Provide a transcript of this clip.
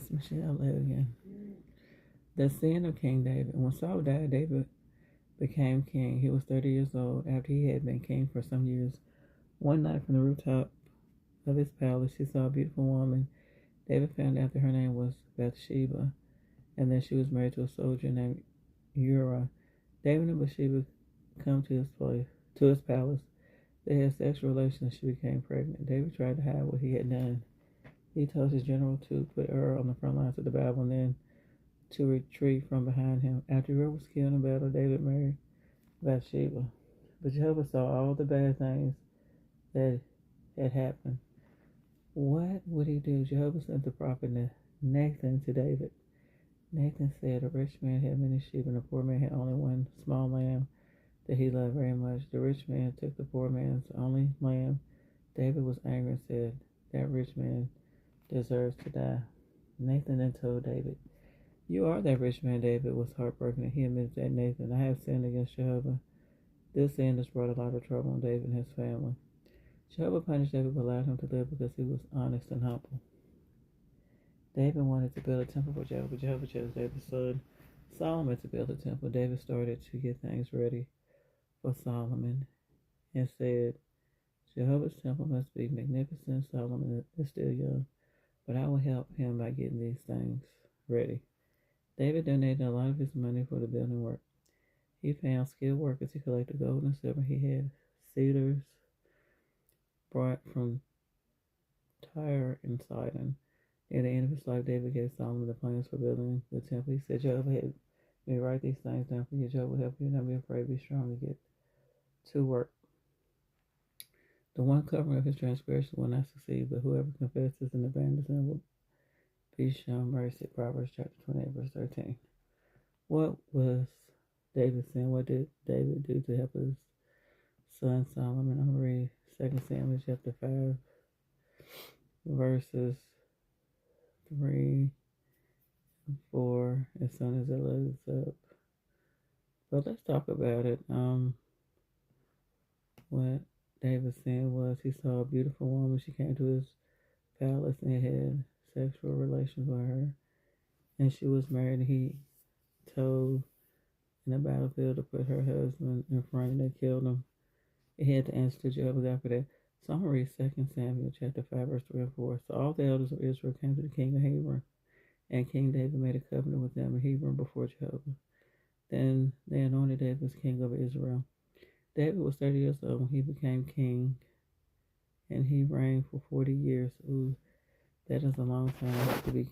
It's Michelle again. The sin of King David. When Saul died, David became king. He was 30 years old after he had been king for some years. One night from the rooftop of his palace, he saw a beautiful woman. David found out that her name was Bathsheba, and that she was married to a soldier named Uriah. David and Bathsheba come to his palace. They had sexual relations. She became pregnant. David tried to hide what he had done. He told his general to put Ur on the front lines of the battle and then to retreat from behind him. After Ur was killed in battle, David married Bathsheba. But Jehovah saw all the bad things that had happened. What would he do? Jehovah sent the prophet Nathan to David. Nathan said, a rich man had many sheep and a poor man had only one small lamb that he loved very much. The rich man took the poor man's only lamb. David was angry and said, that rich man deserves to die. Nathan then told David, you are that rich man. David was heartbroken, and he admitted that Nathan, I have sinned against Jehovah. This sin has brought a lot of trouble on David and his family. Jehovah punished David but allowed him to live because he was honest and humble. David wanted to build a temple for Jehovah. Jehovah chose David's son Solomon to build a temple. David started to get things ready for Solomon and said, Jehovah's temple must be magnificent. Solomon is still young, but I will help him by getting these things ready. David donated a lot of his money for the building work. He found skilled workers to collect the gold and silver. He had cedars brought from Tyre and Sidon. At the end of his life, David gave Solomon the plans for building the temple. He said, Jehovah had me write these things down for you. Jehovah will help you. Not be afraid. Be strong and get to work. The one covering of his transgression will not succeed, but whoever confesses and abandons him will be shown mercy. Proverbs chapter 28, verse 13. What was David's sin? What did David do to help his son Solomon? I'm going to read 2 Samuel chapter 5, verses 3 and 4 as soon as I load this up. But let's talk about it. What David's sin was, he saw a beautiful woman. She came to his palace and had sexual relations with her, and she was married. He told in the battlefield to put her husband in front, and they killed him. He had to answer to Jehovah God for that. So I'm going to read 2 Samuel chapter 5, verse 3 and 4. So all the elders of Israel came to the king of Hebron, and King David made a covenant with them in Hebron before Jehovah. Then they anointed David as king over Israel. David was 30 years old when he became king, and he reigned for 40 years. Ooh, that is a long time to be king.